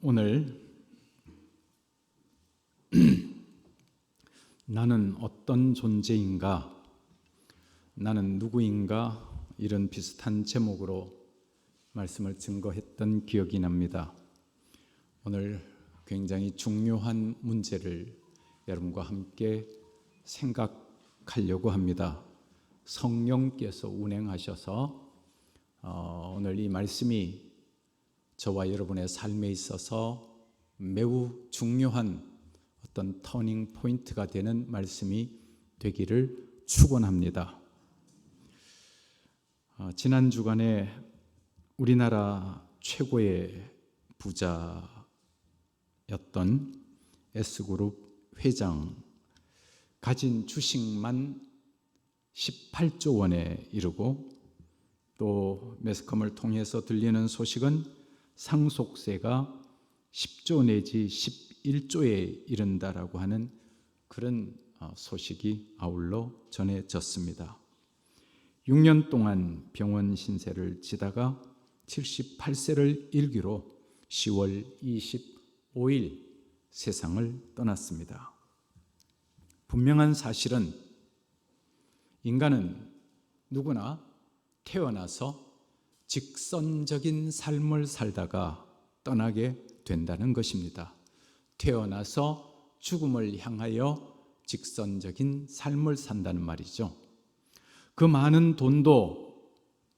오늘 나는 어떤 존재인가, 나는 누구인가, 이런 비슷한 제목으로 말씀을 증거했던 기억이 납니다. 오늘 굉장히 중요한 문제를 여러분과 함께 생각하려고 합니다. 성령께서 운행하셔서 오늘 이 말씀이 저와 여러분의 삶에 있어서 매우 중요한 어떤 터닝 포인트가 되는 말씀이 되기를 축원합니다. 지난 주간에 우리나라 최고의 부자였던 S그룹 회장, 가진 주식만 18조 원에 이르고, 또 매스컴을 통해서 들리는 소식은 상속세가 10조 내지 11조에 이른다라고 하는 그런 소식이 아울러 전해졌습니다. 6년 동안 병원 신세를 지다가 78세를 일기로 10월 25일 세상을 떠났습니다. 분명한 사실은 인간은 누구나 태어나서 직선적인 삶을 살다가 떠나게 된다는 것입니다. 태어나서 죽음을 향하여 직선적인 삶을 산다는 말이죠. 그 많은 돈도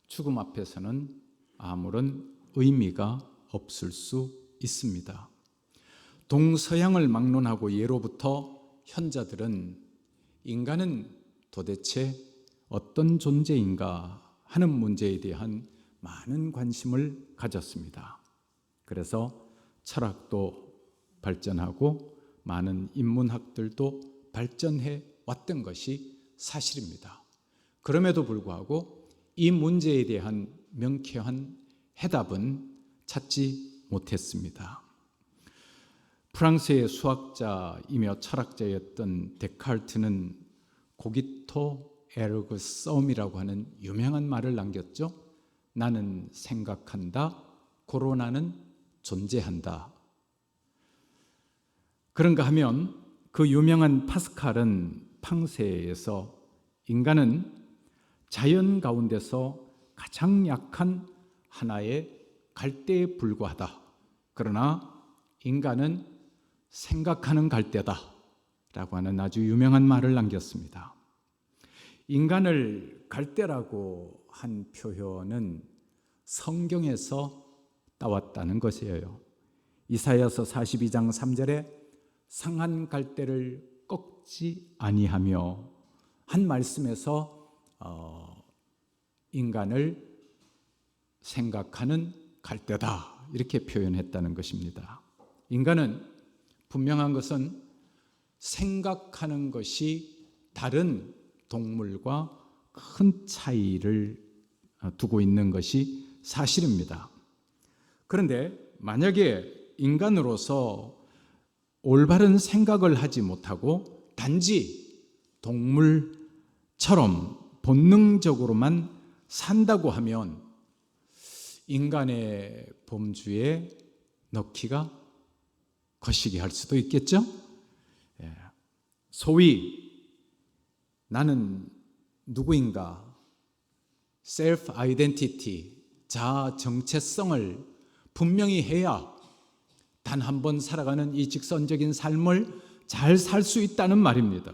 죽음 앞에서는 아무런 의미가 없을 수 있습니다. 동서양을 막론하고 예로부터 현자들은 인간은 도대체 어떤 존재인가 하는 문제에 대한 많은 관심을 가졌습니다. 그래서 철학도 발전하고 많은 인문학들도 발전해 왔던 것이 사실입니다. 그럼에도 불구하고 이 문제에 대한 명쾌한 해답은 찾지 못했습니다. 프랑스의 수학자이며 철학자였던 데카르트는 코기토 에르고 섬이라고 하는 유명한 말을 남겼죠. 나는 생각한다, 고로 나는 존재한다. 그런가 하면 그 유명한 파스칼은 팡세에서 인간은 자연 가운데서 가장 약한 하나의 갈대에 불과하다. 그러나 인간은 생각하는 갈대다 라고 하는 아주 유명한 말을 남겼습니다. 인간을 갈대라고 한 표현은 성경에서 따왔다는 것이에요. 이사야서 42장 3절에 상한 갈대를 꺾지 아니하며 한 말씀에서 인간을 생각하는 갈대다 이렇게 표현했다는 것입니다. 인간은 분명한 것은 생각하는 것이 다른 동물과 큰 차이를 두고 있는 것이 사실입니다. 그런데 만약에 인간으로서 올바른 생각을 하지 못하고 단지 동물처럼 본능적으로만 산다고 하면 인간의 범주에 넣기가 거시기 할 수도 있겠죠? 소위 나는 누구인가, 셀프 아이덴티티, 자아 정체성을 분명히 해야 단 한 번 살아가는 이 직선적인 삶을 잘 살 수 있다는 말입니다.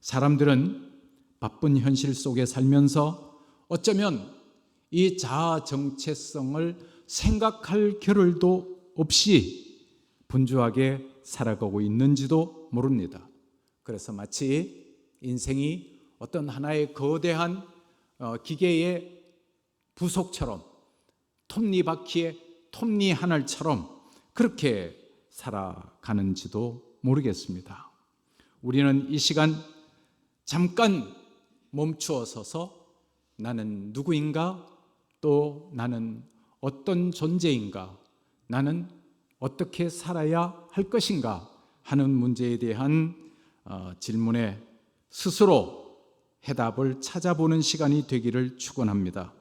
사람들은 바쁜 현실 속에 살면서 어쩌면 이 자아 정체성을 생각할 겨를도 없이 분주하게 살아가고 있는지도 모릅니다. 그래서 마치 인생이 어떤 하나의 거대한 기계의 부속처럼, 톱니바퀴의 톱니 하나처럼 그렇게 살아가는지도 모르겠습니다. 우리는 이 시간 잠깐 멈추어 서서 나는 누구인가, 또 나는 어떤 존재인가, 나는 어떻게 살아야 할 것인가 하는 문제에 대한 질문에 스스로 해답을 찾아보는 시간이 되기를 축원합니다.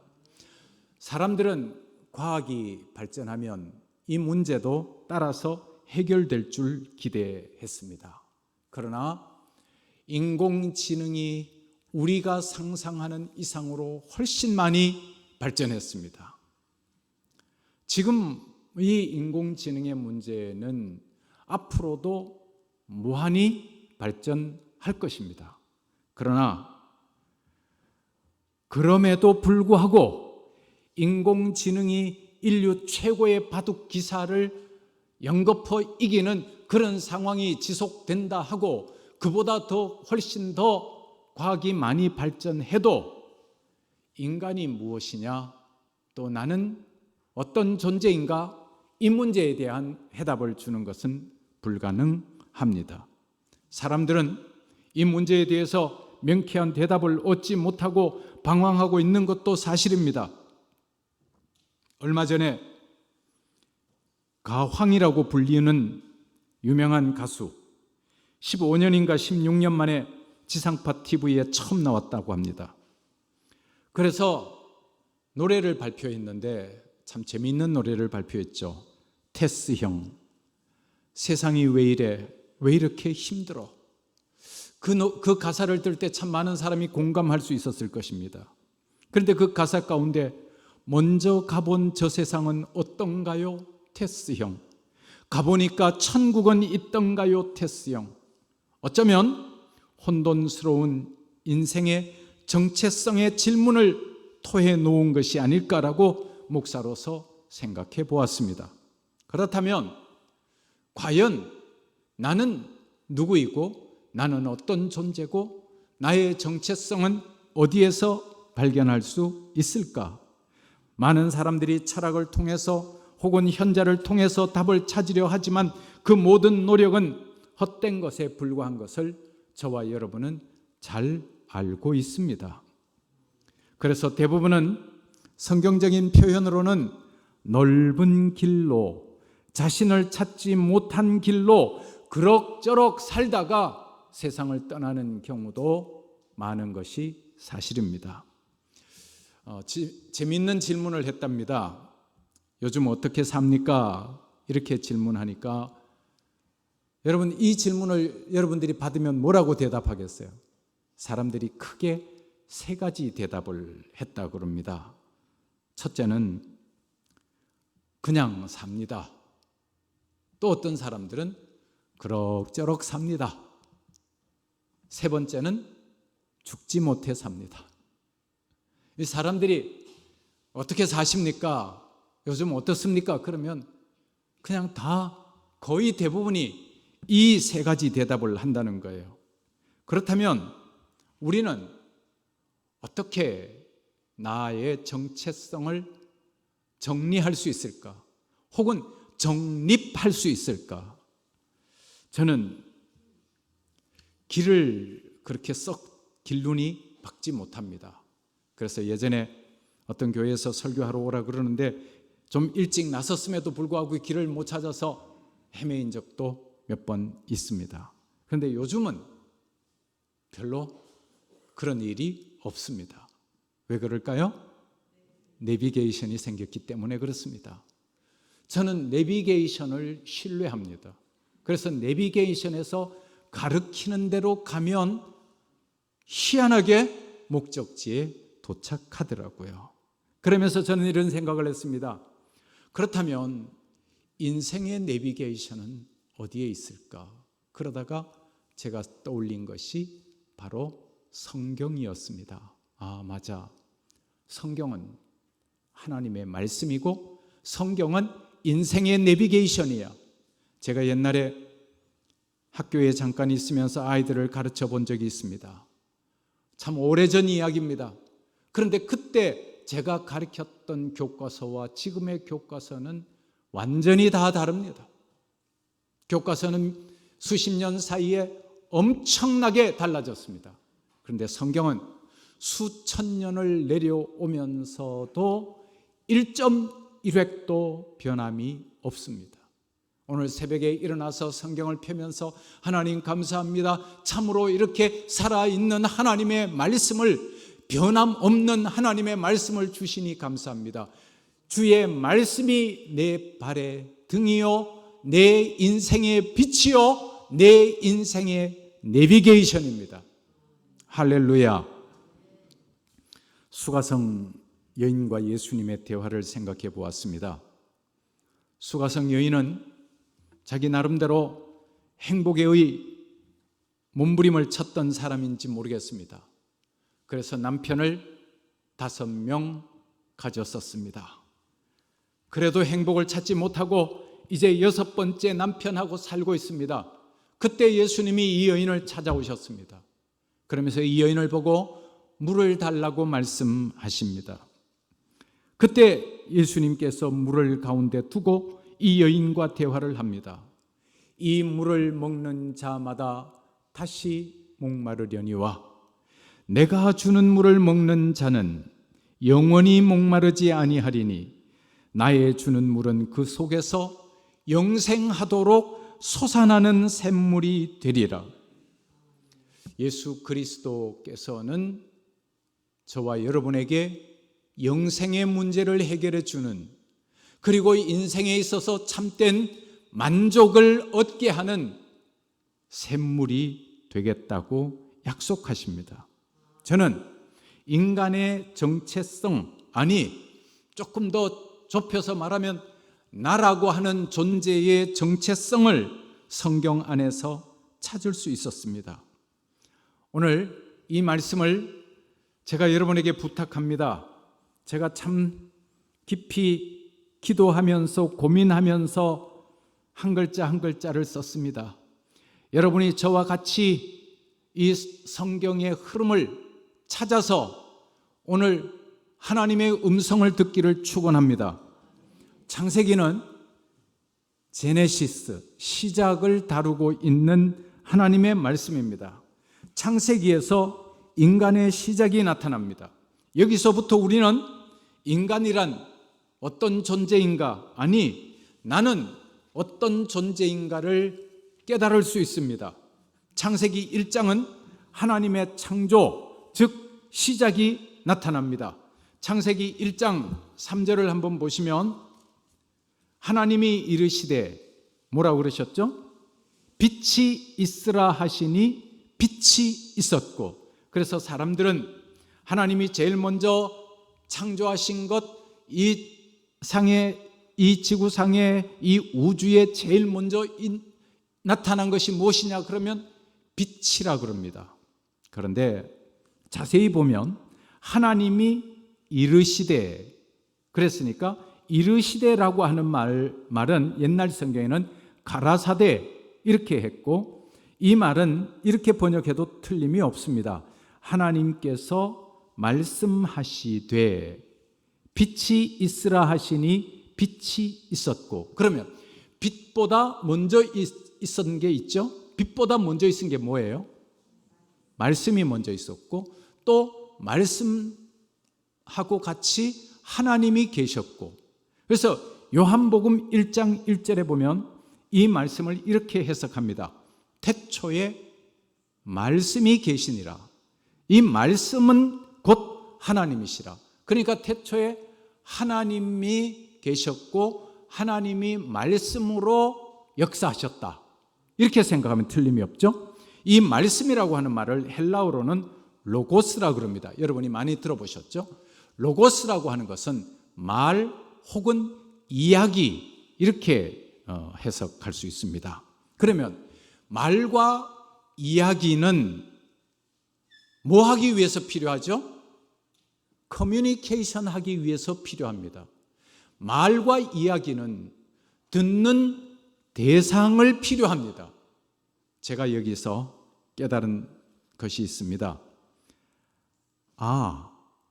사람들은 과학이 발전하면 이 문제도 따라서 해결될 줄 기대했습니다. 그러나 인공지능이 우리가 상상하는 이상으로 훨씬 많이 발전했습니다. 지금 이 인공지능의 문제는 앞으로도 무한히 발전할 것입니다. 그러나 그럼에도 불구하고 인공지능이 인류 최고의 바둑 기사를 연거푸 이기는 그런 상황이 지속된다 하고 그보다 더 훨씬 더 과학이 많이 발전해도 인간이 무엇이냐, 또 나는 어떤 존재인가, 이 문제에 대한 해답을 주는 것은 불가능합니다. 사람들은 이 문제에 대해서 명쾌한 대답을 얻지 못하고 방황하고 있는 것도 사실입니다. 얼마 전에 가황이라고 불리는 유명한 가수 15년인가 16년 만에 지상파 TV에 처음 나왔다고 합니다. 그래서 노래를 발표했는데 참 재미있는 노래를 발표했죠. 테스 형, 세상이 왜 이래, 왜 이렇게 힘들어. 그 가사를 들을 때 참 많은 사람이 공감할 수 있었을 것입니다. 그런데 그 가사 가운데 먼저 가본 저 세상은 어떤가요? 테스 형. 가보니까 천국은 있던가요? 테스 형. 어쩌면 혼돈스러운 인생의 정체성의 질문을 토해 놓은 것이 아닐까라고 목사로서 생각해 보았습니다. 그렇다면 과연 나는 누구이고 나는 어떤 존재고 나의 정체성은 어디에서 발견할 수 있을까? 많은 사람들이 철학을 통해서 혹은 현자를 통해서 답을 찾으려 하지만 그 모든 노력은 헛된 것에 불과한 것을 저와 여러분은 잘 알고 있습니다. 그래서 대부분은 성경적인 표현으로는 넓은 길로, 자신을 찾지 못한 길로 그럭저럭 살다가 세상을 떠나는 경우도 많은 것이 사실입니다. 재미있는 질문을 했답니다. 요즘 어떻게 삽니까? 이렇게 질문하니까 여러분, 이 질문을 여러분들이 받으면 뭐라고 대답하겠어요? 사람들이 크게 세 가지 대답을 했다고 그럽니다. 첫째는 그냥 삽니다. 또 어떤 사람들은 그럭저럭 삽니다. 세 번째는 죽지 못해 삽니다. 이 사람들이 어떻게 사십니까? 요즘 어떻습니까? 그러면 그냥 다 거의 대부분이 이 세 가지 대답을 한다는 거예요. 그렇다면 우리는 어떻게 나의 정체성을 정리할 수 있을까? 혹은 정립할 수 있을까? 저는 길을 그렇게 썩 길눈이 박지 못합니다. 그래서 예전에 어떤 교회에서 설교하러 오라 그러는데 좀 일찍 나섰음에도 불구하고 길을 못 찾아서 헤매인 적도 몇 번 있습니다. 그런데 요즘은 별로 그런 일이 없습니다. 왜 그럴까요? 내비게이션이 생겼기 때문에 그렇습니다. 저는 내비게이션을 신뢰합니다. 그래서 내비게이션에서 가르치는 대로 가면 희한하게 목적지에 도착하더라고요. 그러면서 저는 이런 생각을 했습니다. 그렇다면 인생의 내비게이션은 어디에 있을까? 그러다가 제가 떠올린 것이 바로 성경이었습니다. 아, 맞아. 성경은 하나님의 말씀이고 성경은 인생의 내비게이션이야. 제가 옛날에 학교에 잠깐 있으면서 아이들을 가르쳐 본 적이 있습니다. 참 오래전 이야기입니다. 그런데 그때 제가 가르쳤던 교과서와 지금의 교과서는 완전히 다 다릅니다. 교과서는 수십 년 사이에 엄청나게 달라졌습니다. 그런데 성경은 수천 년을 내려오면서도 1.1획도 변함이 없습니다. 오늘 새벽에 일어나서 성경을 펴면서 하나님 감사합니다. 참으로 이렇게 살아있는 하나님의 말씀을 변함없는 하나님의 말씀을 주시니 감사합니다. 주의 말씀이 내 발의 등이요 내 인생의 빛이요 내 인생의 내비게이션입니다. 할렐루야. 수가성 여인과 예수님의 대화를 생각해 보았습니다. 수가성 여인은 자기 나름대로 행복의 몸부림을 쳤던 사람인지 모르겠습니다. 그래서 남편을 5명 가졌었습니다. 그래도 행복을 찾지 못하고 이제 6번째 남편하고 살고 있습니다. 그때 예수님이 이 여인을 찾아오셨습니다. 그러면서 이 여인을 보고 물을 달라고 말씀하십니다. 그때 예수님께서 물을 가운데 두고 이 여인과 대화를 합니다. 이 물을 먹는 자마다 다시 목마르려니와 내가 주는 물을 먹는 자는 영원히 목마르지 아니하리니 나의 주는 물은 그 속에서 영생하도록 솟아나는 샘물이 되리라. 예수 그리스도께서는 저와 여러분에게 영생의 문제를 해결해 주는, 그리고 인생에 있어서 참된 만족을 얻게 하는 샘물이 되겠다고 약속하십니다. 저는 인간의 정체성, 아니 조금 더 좁혀서 말하면 나라고 하는 존재의 정체성을 성경 안에서 찾을 수 있었습니다. 오늘 이 말씀을 제가 여러분에게 부탁합니다. 제가 참 깊이 기도하면서 고민하면서 한 글자 한 글자를 썼습니다. 여러분이 저와 같이 이 성경의 흐름을 찾아서 오늘 하나님의 음성을 듣기를 축원합니다. 창세기는 제네시스, 시작을 다루고 있는 하나님의 말씀입니다. 창세기에서 인간의 시작이 나타납니다. 여기서부터 우리는 인간이란 어떤 존재인가, 아니 나는 어떤 존재인가를 깨달을 수 있습니다. 창세기 1장은 하나님의 창조, 즉 시작이 나타납니다. 창세기 1장 3절을 한번 보시면 하나님이 이르시되 뭐라고 그러셨죠? 빛이 있으라 하시니 빛이 있었고, 그래서 사람들은 하나님이 제일 먼저 창조하신 것, 이 지구상에 이 우주에 제일 먼저 나타난 것이 무엇이냐 그러면 빛이라 그럽니다. 그런데 자세히 보면 하나님이 이르시되, 그랬으니까 이르시되라고 하는 말은 옛날 성경에는 가라사대 이렇게 했고, 이 말은 이렇게 번역해도 틀림이 없습니다. 하나님께서 말씀하시되 빛이 있으라 하시니 빛이 있었고, 그러면 빛보다 먼저 있었던 게 있죠? 빛보다 먼저 있은 게 뭐예요? 말씀이 먼저 있었고, 또 말씀하고 같이 하나님이 계셨고, 그래서 요한복음 1장 1절에 보면 이 말씀을 이렇게 해석합니다. 태초에 말씀이 계시니라. 이 말씀은 곧 하나님이시라. 그러니까 태초에 하나님이 계셨고 하나님이 말씀으로 역사하셨다, 이렇게 생각하면 틀림이 없죠. 이 말씀이라고 하는 말을 헬라어로는 로고스라고 그럽니다. 여러분이 많이 들어보셨죠? 로고스라고 하는 것은 말 혹은 이야기, 이렇게 해석할 수 있습니다. 그러면 말과 이야기는 뭐 하기 위해서 필요하죠? 커뮤니케이션 하기 위해서 필요합니다. 말과 이야기는 듣는 대상을 필요합니다. 제가 여기서 깨달은 것이 있습니다.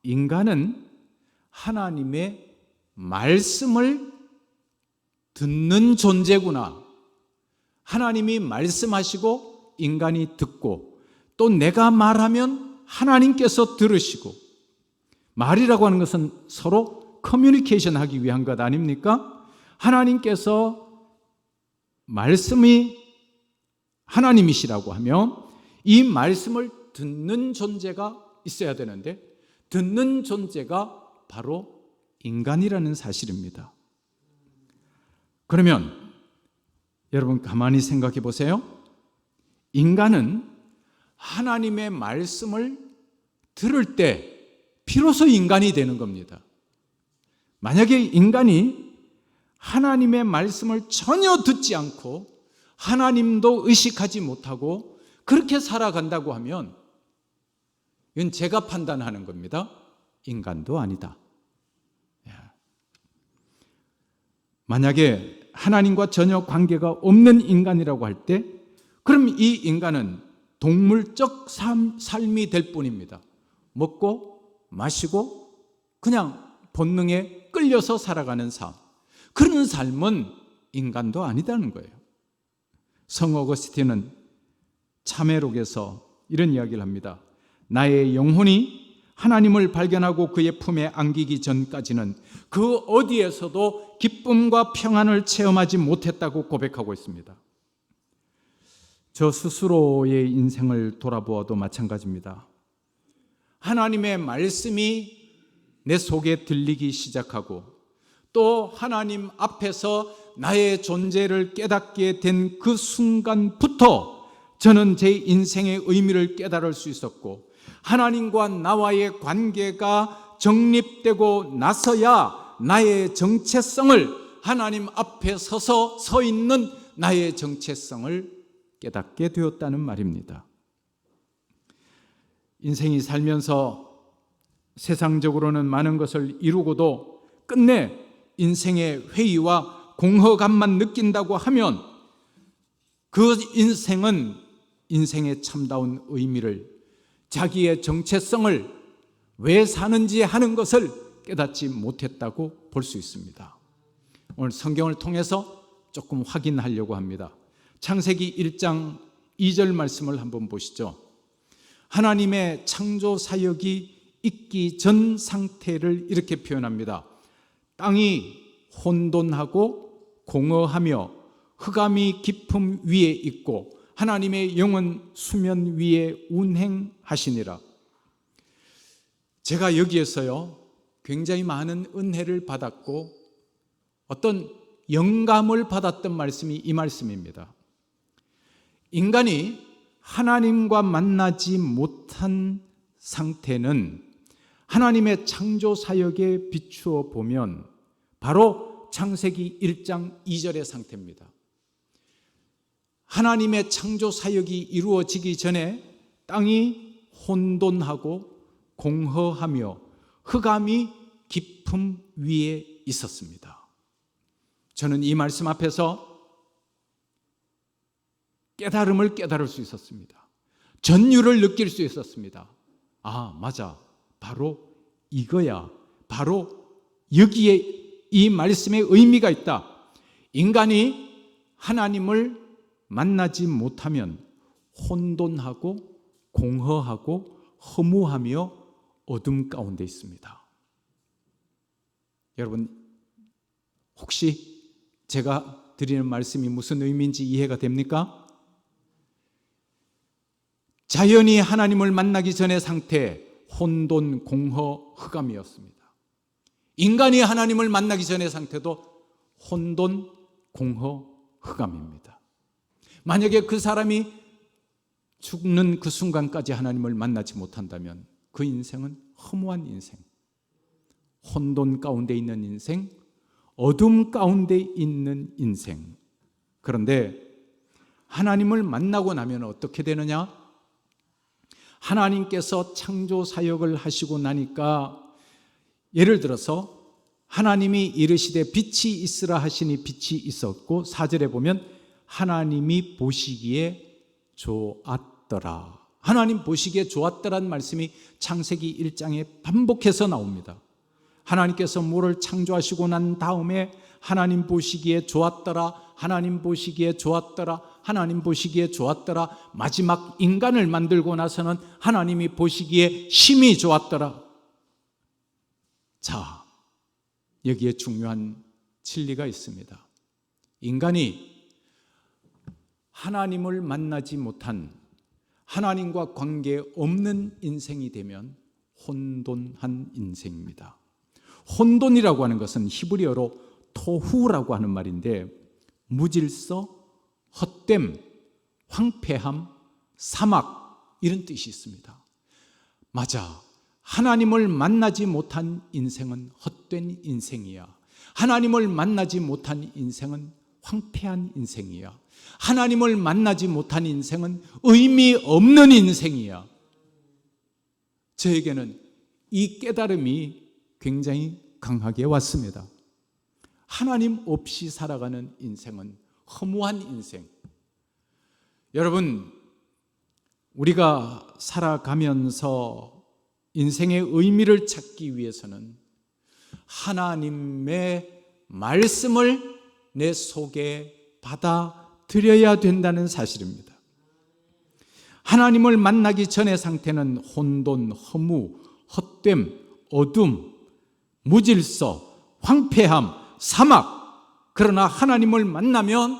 인간은 하나님의 말씀을 듣는 존재구나. 하나님이 말씀하시고 인간이 듣고, 또 내가 말하면 하나님께서 들으시고, 말이라고 하는 것은 서로 커뮤니케이션 하기 위한 것 아닙니까? 하나님께서 말씀이 하나님이시라고 하면 이 말씀을 듣는 존재가 있어야 되는데, 듣는 존재가 바로 인간이라는 사실입니다. 그러면 여러분 가만히 생각해 보세요. 인간은 하나님의 말씀을 들을 때 비로소 인간이 되는 겁니다. 만약에 인간이 하나님의 말씀을 전혀 듣지 않고 하나님도 의식하지 못하고 그렇게 살아간다고 하면 이건 제가 판단하는 겁니다. 인간도 아니다. 만약에 하나님과 전혀 관계가 없는 인간이라고 할 때 그럼 이 인간은 동물적 삶이 될 뿐입니다. 먹고 마시고 그냥 본능에 끌려서 살아가는 삶. 그런 삶은 인간도 아니다는 거예요. 성 어거스틴은 참회록에서 이런 이야기를 합니다. 나의 영혼이 하나님을 발견하고 그의 품에 안기기 전까지는 그 어디에서도 기쁨과 평안을 체험하지 못했다고 고백하고 있습니다. 저 스스로의 인생을 돌아보아도 마찬가지입니다. 하나님의 말씀이 내 속에 들리기 시작하고 또 하나님 앞에서 나의 존재를 깨닫게 된 그 순간부터 저는 제 인생의 의미를 깨달을 수 있었고 하나님과 나와의 관계가 정립되고 나서야 나의 정체성을 하나님 앞에 서 있는 나의 정체성을 깨닫게 되었다는 말입니다. 인생이 살면서 세상적으로는 많은 것을 이루고도 끝내 인생의 회의와 공허감만 느낀다고 하면 그 인생은 인생의 참다운 의미를 자기의 정체성을 왜 사는지 하는 것을 깨닫지 못했다고 볼 수 있습니다. 오늘 성경을 통해서 조금 확인하려고 합니다. 창세기 1장 2절 말씀을 한번 보시죠. 하나님의 창조 사역이 있기 전 상태를 이렇게 표현합니다. 땅이 혼돈하고 공허하며 흑암이 깊음 위에 있고 하나님의 영은 수면 위에 운행하시니라. 제가 여기에서요 굉장히 많은 은혜를 받았고 어떤 영감을 받았던 말씀이 이 말씀입니다. 인간이 하나님과 만나지 못한 상태는 하나님의 창조 사역에 비추어 보면 바로 창세기 1장 2절의 상태입니다. 하나님의 창조 사역이 이루어지기 전에 땅이 혼돈하고 공허하며 흑암이 깊음 위에 있었습니다. 저는 이 말씀 앞에서 깨달음을 깨달을 수 있었습니다. 전율을 느낄 수 있었습니다. 아, 맞아. 바로 이거야. 바로 여기에 이 말씀의 의미가 있다. 인간이 하나님을 만나지 못하면 혼돈하고 공허하고 허무하며 어둠 가운데 있습니다. 여러분, 혹시 제가 드리는 말씀이 무슨 의미인지 이해가 됩니까? 자연이 하나님을 만나기 전의 상태, 혼돈, 공허, 흑암이었습니다. 인간이 하나님을 만나기 전의 상태도 혼돈, 공허, 흑암입니다. 만약에 그 사람이 죽는 그 순간까지 하나님을 만나지 못한다면 그 인생은 허무한 인생, 혼돈 가운데 있는 인생, 어둠 가운데 있는 인생. 그런데 하나님을 만나고 나면 어떻게 되느냐? 하나님께서 창조 사역을 하시고 나니까 예를 들어서 하나님이 이르시되 빛이 있으라 하시니 빛이 있었고 4절에 보면 하나님이 보시기에 좋았더라. 하나님 보시기에 좋았더라는 말씀이 창세기 1장에 반복해서 나옵니다. 하나님께서 뭐를 창조하시고 난 다음에 하나님 보시기에 좋았더라, 하나님 보시기에 좋았더라, 하나님 보시기에 좋았더라, 마지막 인간을 만들고 나서는 하나님이 보시기에 심히 좋았더라. 자, 여기에 중요한 진리가 있습니다. 인간이 하나님을 만나지 못한, 하나님과 관계 없는 인생이 되면 혼돈한 인생입니다. 혼돈이라고 하는 것은 히브리어로 토후라고 하는 말인데 무질서, 헛됨, 황폐함, 사막 이런 뜻이 있습니다. 맞아. 하나님을 만나지 못한 인생은 헛된 인생이야. 하나님을 만나지 못한 인생은 황폐한 인생이야. 하나님을 만나지 못한 인생은 의미 없는 인생이야. 저에게는 이 깨달음이 굉장히 강하게 왔습니다. 하나님 없이 살아가는 인생은 허무한 인생. 여러분, 우리가 살아가면서 인생의 의미를 찾기 위해서는 하나님의 말씀을 내 속에 받아들여야 된다는 사실입니다. 하나님을 만나기 전의 상태는 혼돈, 허무, 헛됨, 어둠, 무질서, 황폐함, 사막. 그러나 하나님을 만나면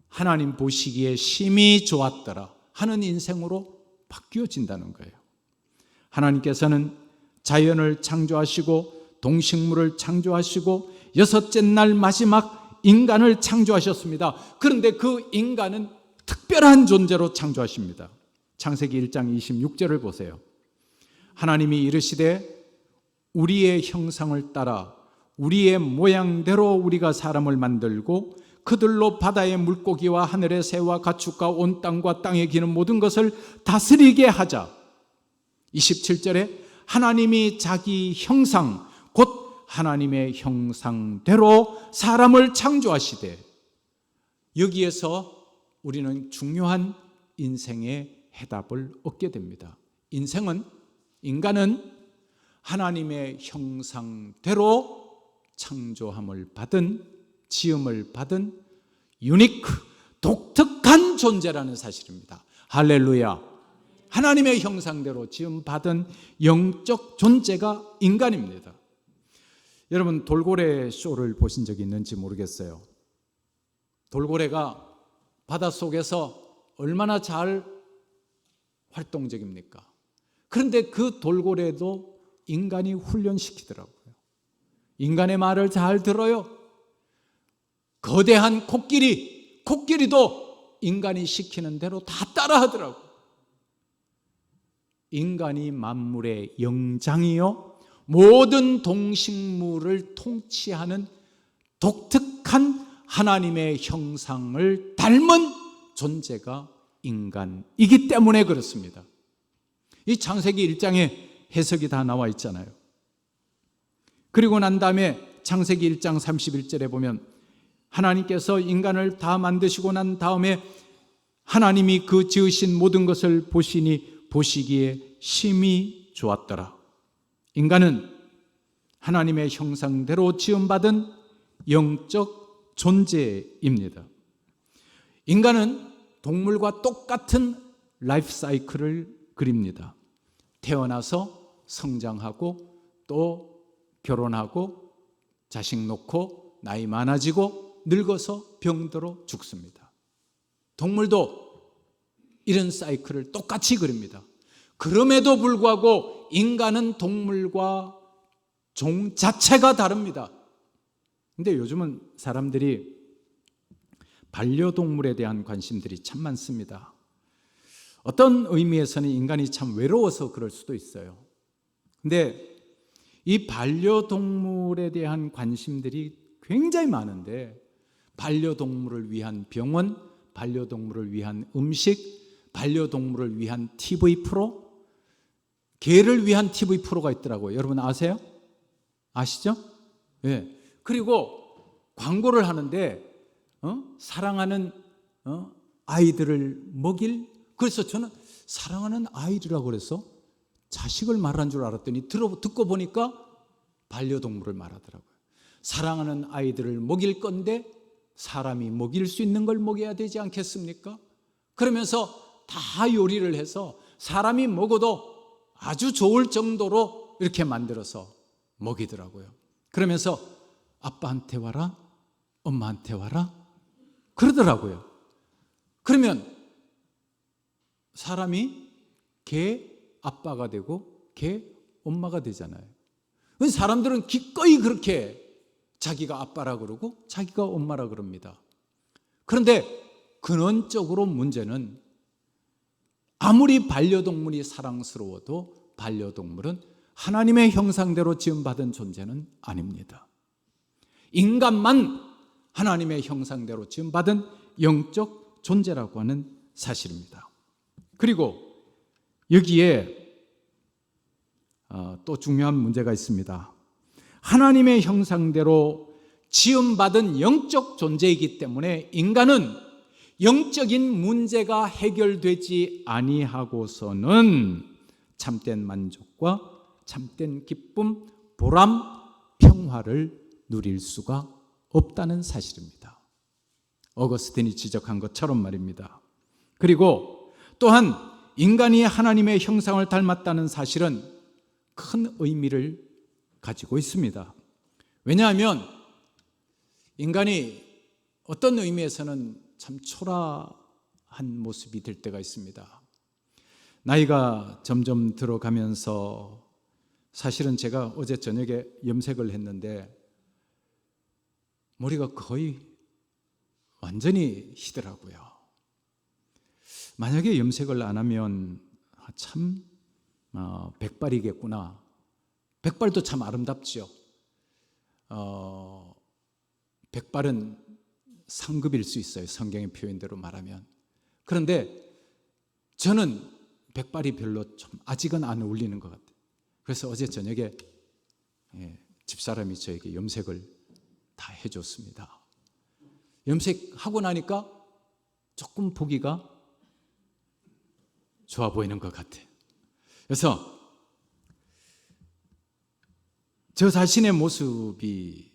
하나님 보시기에 심히 좋았더라 하는 인생으로 바뀌어진다는 거예요. 하나님께서는 자연을 창조하시고 동식물을 창조하시고 여섯째 날 마지막 인간을 창조하셨습니다. 그런데 그 인간은 특별한 존재로 창조하십니다. 창세기 1장 26절을 보세요. 하나님이 이르시되 우리의 형상을 따라 우리의 모양대로 우리가 사람을 만들고 그들로 바다의 물고기와 하늘의 새와 가축과 온 땅과 땅에 기는 모든 것을 다스리게 하자. 27절에 하나님이 자기 형상 곧 하나님의 형상대로 사람을 창조하시되, 여기에서 우리는 중요한 인생의 해답을 얻게 됩니다. 인간은 하나님의 형상대로 창조함을 받은, 지음을 받은 유니크, 독특한 존재라는 사실입니다. 할렐루야. 하나님의 형상대로 지음받은 영적 존재가 인간입니다. 여러분, 돌고래 쇼를 보신 적이 있는지 모르겠어요. 돌고래가 바닷속에서 얼마나 잘 활동적입니까? 그런데 그 돌고래도 인간이 훈련시키더라고요. 인간의 말을 잘 들어요. 거대한 코끼리도 인간이 시키는 대로 다 따라하더라고요. 인간이 만물의 영장이요 모든 동식물을 통치하는 독특한 하나님의 형상을 닮은 존재가 인간이기 때문에 그렇습니다. 이 창세기 1장에 해석이 다 나와 있잖아요. 그리고 난 다음에 창세기 1장 31절에 보면 하나님께서 인간을 다 만드시고 난 다음에 하나님이 그 지으신 모든 것을 보시기에 심히 좋았더라. 인간은 하나님의 형상대로 지음받은 영적 존재입니다. 인간은 동물과 똑같은 라이프 사이클을 그립니다. 태어나서 성장하고 또 결혼하고 자식 놓고 나이 많아지고 늙어서 병들어 죽습니다. 동물도 이런 사이클을 똑같이 그립니다. 그럼에도 불구하고 인간은 동물과 종 자체가 다릅니다. 근데 요즘은 사람들이 반려동물에 대한 관심들이 참 많습니다. 어떤 의미에서는 인간이 참 외로워서 그럴 수도 있어요. 근데 이 반려동물에 대한 관심들이 굉장히 많은데, 반려동물을 위한 병원, 반려동물을 위한 음식, 반려동물을 위한 TV 프로, 개를 위한 TV 프로가 있더라고요. 여러분 아세요? 아시죠? 네. 그리고 광고를 하는데 사랑하는 아이들을 먹일, 그래서 저는 사랑하는 아이들이라고 그래서 자식을 말한 줄 알았더니 듣고 보니까 반려동물을 말하더라고요. 사랑하는 아이들을 먹일 건데 사람이 먹일 수 있는 걸 먹여야 되지 않겠습니까? 그러면서 다 요리를 해서 사람이 먹어도 아주 좋을 정도로 이렇게 만들어서 먹이더라고요. 그러면서 아빠한테 와라, 엄마한테 와라 그러더라고요. 그러면 사람이 개 아빠가 되고 걔 엄마가 되잖아요. 사람들은 기꺼이 그렇게 자기가 아빠라 그러고 자기가 엄마라 그럽니다. 그런데 근원적으로 문제는 아무리 반려동물이 사랑스러워도 반려동물은 하나님의 형상대로 지음받은 존재는 아닙니다. 인간만 하나님의 형상대로 지음받은 영적 존재라고 하는 사실입니다. 그리고 여기에 또 중요한 문제가 있습니다. 하나님의 형상대로 지음받은 영적 존재이기 때문에 인간은 영적인 문제가 해결되지 아니하고서는 참된 만족과 참된 기쁨, 보람, 평화를 누릴 수가 없다는 사실입니다. 어거스틴이 지적한 것처럼 말입니다. 그리고 또한 인간이 하나님의 형상을 닮았다는 사실은 큰 의미를 가지고 있습니다. 왜냐하면 인간이 어떤 의미에서는 참 초라한 모습이 될 때가 있습니다. 나이가 점점 들어가면서 사실은 제가 어제 저녁에 염색을 했는데 머리가 거의 완전히 희더라고요. 만약에 염색을 안 하면 참 백발이겠구나. 백발도 참 아름답죠. 백발은 상급일 수 있어요. 성경의 표현대로 말하면. 그런데 저는 백발이 별로 좀 아직은 안 어울리는 것 같아요. 그래서 어제 저녁에 집사람이 저에게 염색을 다 해줬습니다. 염색하고 나니까 조금 보기가 좋아 보이는 것 같아요. 그래서 저 자신의 모습이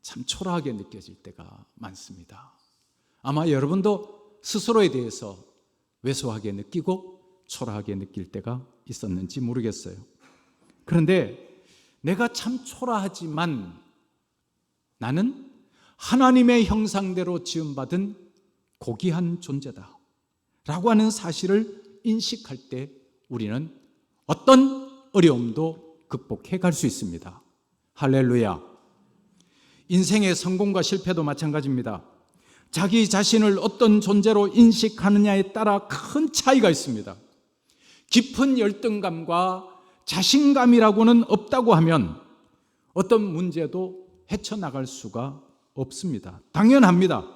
참 초라하게 느껴질 때가 많습니다. 아마 여러분도 스스로에 대해서 왜소하게 느끼고 초라하게 느낄 때가 있었는지 모르겠어요. 그런데 내가 참 초라하지만 나는 하나님의 형상대로 지음받은 고귀한 존재다 라고 하는 사실을 인식할 때 우리는 어떤 어려움도 극복해 갈 수 있습니다. 할렐루야. 인생의 성공과 실패도 마찬가지입니다. 자기 자신을 어떤 존재로 인식하느냐에 따라 큰 차이가 있습니다. 깊은 열등감과 자신감이라고는 없다고 하면 어떤 문제도 헤쳐나갈 수가 없습니다. 당연합니다.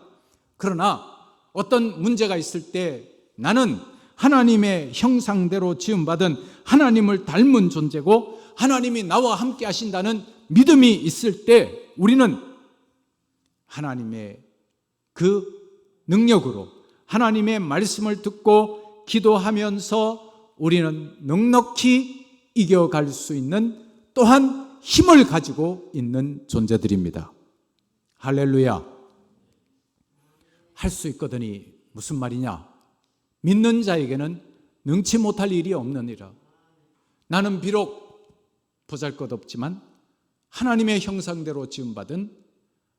그러나 어떤 문제가 있을 때 나는 하나님의 형상대로 지음받은 하나님을 닮은 존재고 하나님이 나와 함께 하신다는 믿음이 있을 때 우리는 하나님의 그 능력으로 하나님의 말씀을 듣고 기도하면서 우리는 넉넉히 이겨갈 수 있는 또한 힘을 가지고 있는 존재들입니다. 할렐루야. 할 수 있거든이 무슨 말이냐? 믿는 자에게는 능치 못할 일이 없느니라. 나는 비록 보잘것없지만 하나님의 형상대로 지음받은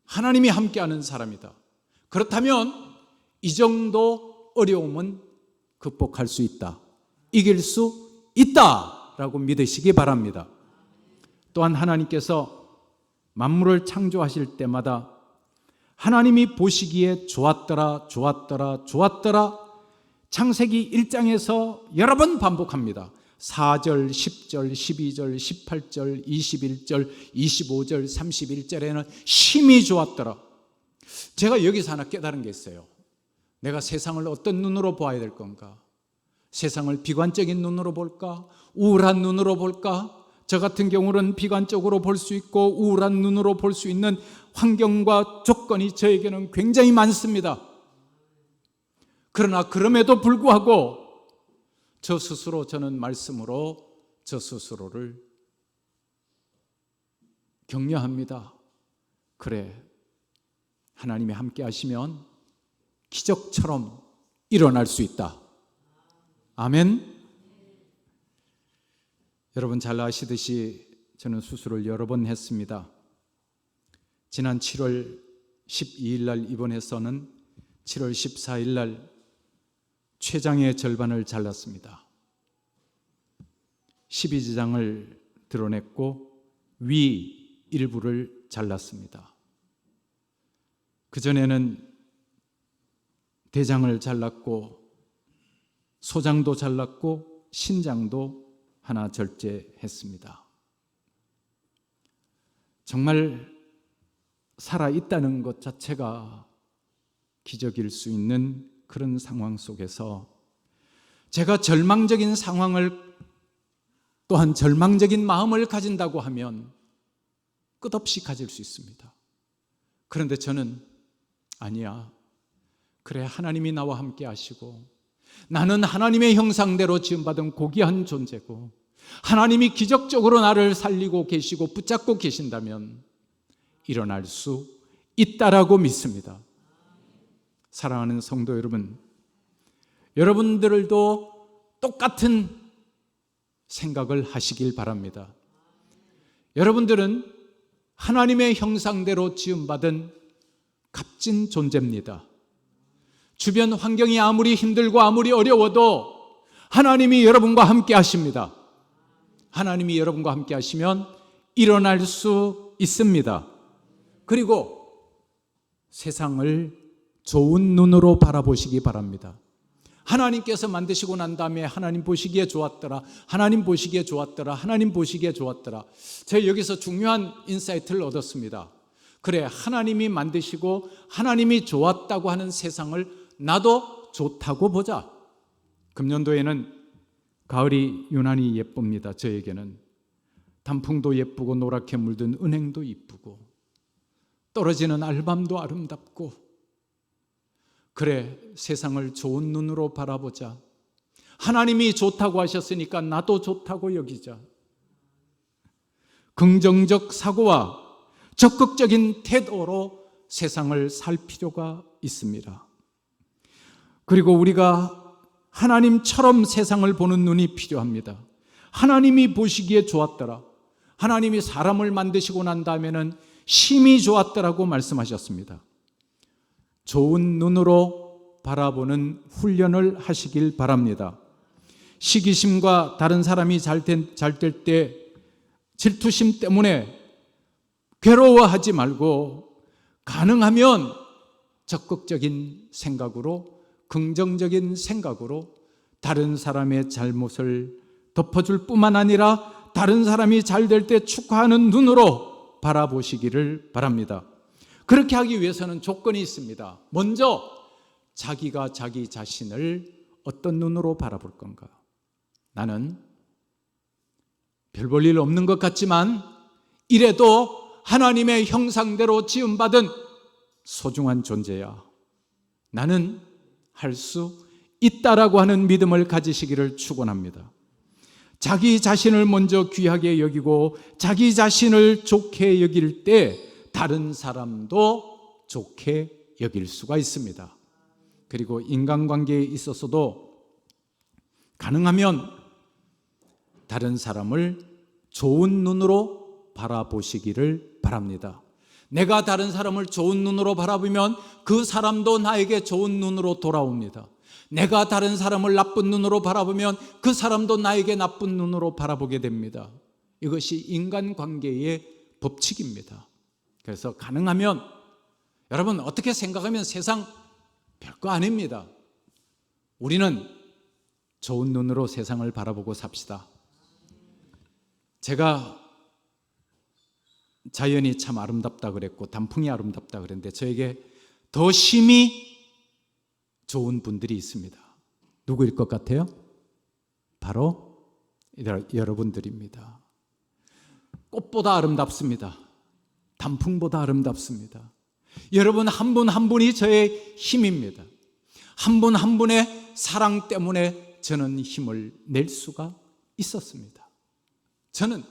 하나님이 함께하는 사람이다. 그렇다면 이 정도 어려움은 극복할 수 있다. 이길 수 있다라고 믿으시기 바랍니다. 또한 하나님께서 만물을 창조하실 때마다 하나님이 보시기에 좋았더라, 좋았더라, 좋았더라 창세기 1장에서 여러 번 반복합니다. 4절, 10절, 12절, 18절, 21절, 25절, 31절에는 심히 좋았더라. 제가 여기서 하나 깨달은 게 있어요. 내가 세상을 어떤 눈으로 봐야 될 건가? 세상을 비관적인 눈으로 볼까? 우울한 눈으로 볼까? 저 같은 경우는 비관적으로 볼 수 있고 우울한 눈으로 볼 수 있는 환경과 조건이 저에게는 굉장히 많습니다. 그러나 그럼에도 불구하고 저 스스로 저는 말씀으로 저 스스로를 격려합니다. 그래, 하나님이 함께 하시면 기적처럼 일어날 수 있다. 아멘. 여러분 잘 아시듯이 저는 수술을 여러 번 했습니다. 지난 7월 12일 날 입원해서는 7월 14일 날 췌장의 절반을 잘랐습니다. 십이지장을 드러냈고 위 일부를 잘랐습니다. 그전에는 대장을 잘랐고 소장도 잘랐고 신장도 하나 절제했습니다. 정말 살아있다는 것 자체가 기적일 수 있는 그런 상황 속에서 제가 절망적인 상황을 또한 절망적인 마음을 가진다고 하면 끝없이 가질 수 있습니다. 그런데 저는 아니야. 그래, 하나님이 나와 함께 하시고 나는 하나님의 형상대로 지음받은 고귀한 존재고 하나님이 기적적으로 나를 살리고 계시고 붙잡고 계신다면 일어날 수 있다라고 믿습니다. 사랑하는 성도 여러분, 여러분들도 똑같은 생각을 하시길 바랍니다. 여러분들은 하나님의 형상대로 지음받은 값진 존재입니다. 주변 환경이 아무리 힘들고 아무리 어려워도 하나님이 여러분과 함께 하십니다. 하나님이 여러분과 함께 하시면 일어날 수 있습니다. 그리고 세상을 좋은 눈으로 바라보시기 바랍니다. 하나님께서 만드시고 난 다음에 하나님 보시기에 좋았더라, 하나님 보시기에 좋았더라, 하나님 보시기에 좋았더라. 제가 여기서 중요한 인사이트를 얻었습니다. 그래, 하나님이 만드시고 하나님이 좋았다고 하는 세상을 나도 좋다고 보자. 금년도에는 가을이 유난히 예쁩니다. 저에게는 단풍도 예쁘고 노랗게 물든 은행도 이쁘고 떨어지는 알밤도 아름답고, 그래, 세상을 좋은 눈으로 바라보자. 하나님이 좋다고 하셨으니까 나도 좋다고 여기자. 긍정적 사고와 적극적인 태도로 세상을 살 필요가 있습니다. 그리고 우리가 하나님처럼 세상을 보는 눈이 필요합니다. 하나님이 보시기에 좋았더라. 하나님이 사람을 만드시고 난 다음에는 심히 좋았더라고 말씀하셨습니다. 좋은 눈으로 바라보는 훈련을 하시길 바랍니다. 시기심과 다른 사람이 잘 될 때 질투심 때문에 괴로워하지 말고 가능하면 적극적인 생각으로, 긍정적인 생각으로 다른 사람의 잘못을 덮어줄 뿐만 아니라 다른 사람이 잘 될 때 축하하는 눈으로 바라보시기를 바랍니다. 그렇게 하기 위해서는 조건이 있습니다. 먼저 자기가 자기 자신을 어떤 눈으로 바라볼 건가? 나는 별 볼 일 없는 것 같지만 이래도 하나님의 형상대로 지음받은 소중한 존재야. 나는 할 수 있다라고 하는 믿음을 가지시기를 축원합니다. 자기 자신을 먼저 귀하게 여기고 자기 자신을 좋게 여길 때 다른 사람도 좋게 여길 수가 있습니다. 그리고 인간관계에 있어서도 가능하면 다른 사람을 좋은 눈으로 바라보시기를 바랍니다. 내가 다른 사람을 좋은 눈으로 바라보면 그 사람도 나에게 좋은 눈으로 돌아옵니다. 내가 다른 사람을 나쁜 눈으로 바라보면 그 사람도 나에게 나쁜 눈으로 바라보게 됩니다. 이것이 인간관계의 법칙입니다. 그래서 가능하면 여러분 어떻게 생각하면 세상 별거 아닙니다. 우리는 좋은 눈으로 세상을 바라보고 삽시다. 제가 자연이 참 아름답다 그랬고 단풍이 아름답다 그랬는데 저에게 더 심히 좋은 분들이 있습니다. 누구일 것 같아요? 바로 여러분들입니다. 꽃보다 아름답습니다. 단풍보다 아름답습니다. 여러분 한 분 한 분이 저의 힘입니다. 한 분 한 분의 사랑 때문에 저는 힘을 낼 수가 있었습니다. 저는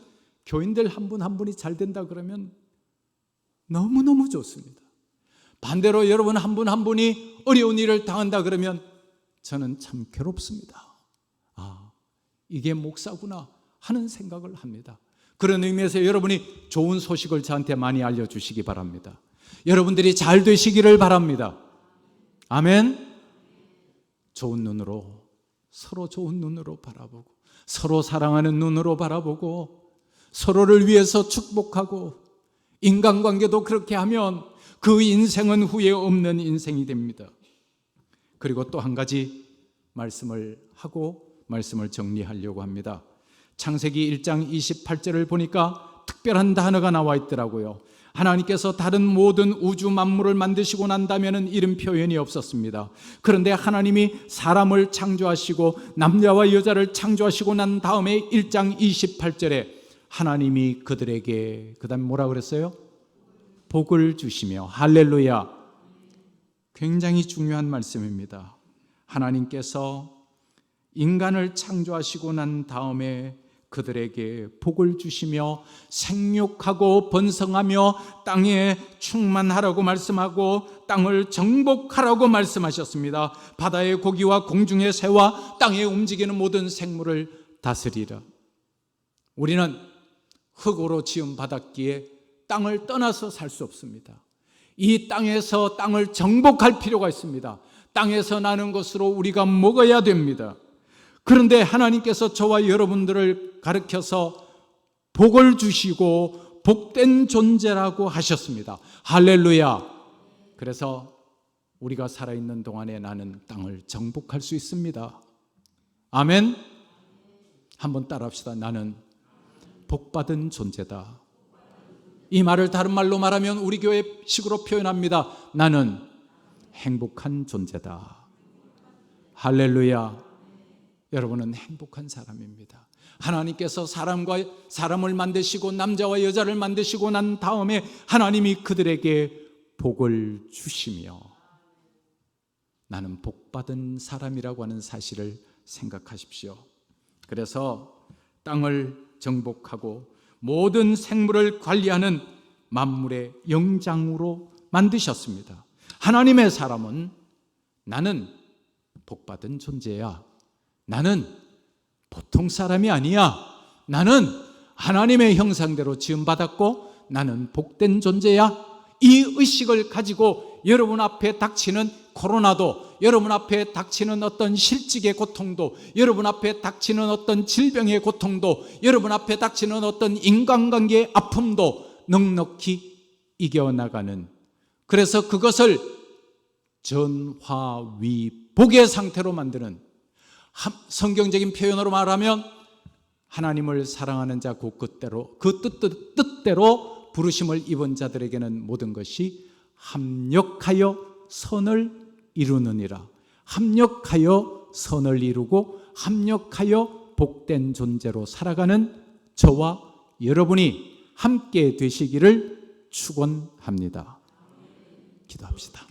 교인들 한 분 한 분이 잘 된다 그러면 너무너무 좋습니다. 반대로 여러분 한 분 한 분이 어려운 일을 당한다 그러면 저는 참 괴롭습니다. 아, 이게 목사구나 하는 생각을 합니다. 그런 의미에서 여러분이 좋은 소식을 저한테 많이 알려주시기 바랍니다. 여러분들이 잘 되시기를 바랍니다. 아멘. 좋은 눈으로, 서로 좋은 눈으로 바라보고 서로 사랑하는 눈으로 바라보고 서로를 위해서 축복하고 인간관계도 그렇게 하면 그 인생은 후회 없는 인생이 됩니다. 그리고 또 한 가지 말씀을 하고 말씀을 정리하려고 합니다. 창세기 1장 28절을 보니까 특별한 단어가 나와 있더라고요. 하나님께서 다른 모든 우주 만물을 만드시고 난 다음에는 이런 표현이 없었습니다. 그런데 하나님이 사람을 창조하시고 남자와 여자를 창조하시고 난 다음에 1장 28절에 하나님이 그들에게 그 다음에 뭐라 그랬어요? 복을 주시며. 할렐루야. 굉장히 중요한 말씀입니다. 하나님께서 인간을 창조하시고 난 다음에 그들에게 복을 주시며 생육하고 번성하며 땅에 충만하라고 말씀하고 땅을 정복하라고 말씀하셨습니다. 바다의 고기와 공중의 새와 땅에 움직이는 모든 생물을 다스리라. 우리는 흙으로 지은 바닥기에 땅을 떠나서 살 수 없습니다. 이 땅에서 땅을 정복할 필요가 있습니다. 땅에서 나는 것으로 우리가 먹어야 됩니다. 그런데 하나님께서 저와 여러분들을 가르쳐서 복을 주시고 복된 존재라고 하셨습니다. 할렐루야. 그래서 우리가 살아있는 동안에 나는 땅을 정복할 수 있습니다. 아멘. 한번 따라합시다. 나는 복받은 존재다. 이 말을 다른 말로 말하면 우리 교회 식으로 표현합니다. 나는 행복한 존재다. 할렐루야. 여러분은 행복한 사람입니다. 하나님께서 사람을 만드시고 남자와 여자를 만드시고 난 다음에 하나님이 그들에게 복을 주시며 나는 복받은 사람이라고 하는 사실을 생각하십시오. 그래서 땅을 정복하고 모든 생물을 관리하는 만물의 영장으로 만드셨습니다. 하나님의 사람은 나는 복받은 존재야. 나는 보통 사람이 아니야. 나는 하나님의 형상대로 지음받았고 나는 복된 존재야. 이 의식을 가지고 여러분 앞에 닥치는 코로나도, 여러분 앞에 닥치는 어떤 실직의 고통도, 여러분 앞에 닥치는 어떤 질병의 고통도, 여러분 앞에 닥치는 어떤 인간관계의 아픔도 넉넉히 이겨나가는, 그래서 그것을 전화위복의 상태로 만드는, 성경적인 표현으로 말하면 하나님을 사랑하는 자 그 뜻대로 부르심을 입은 자들에게는 모든 것이 합력하여 선을 이루느니라. 합력하여 선을 이루고 합력하여 복된 존재로 살아가는 저와 여러분이 함께 되시기를 축원합니다. 기도합시다.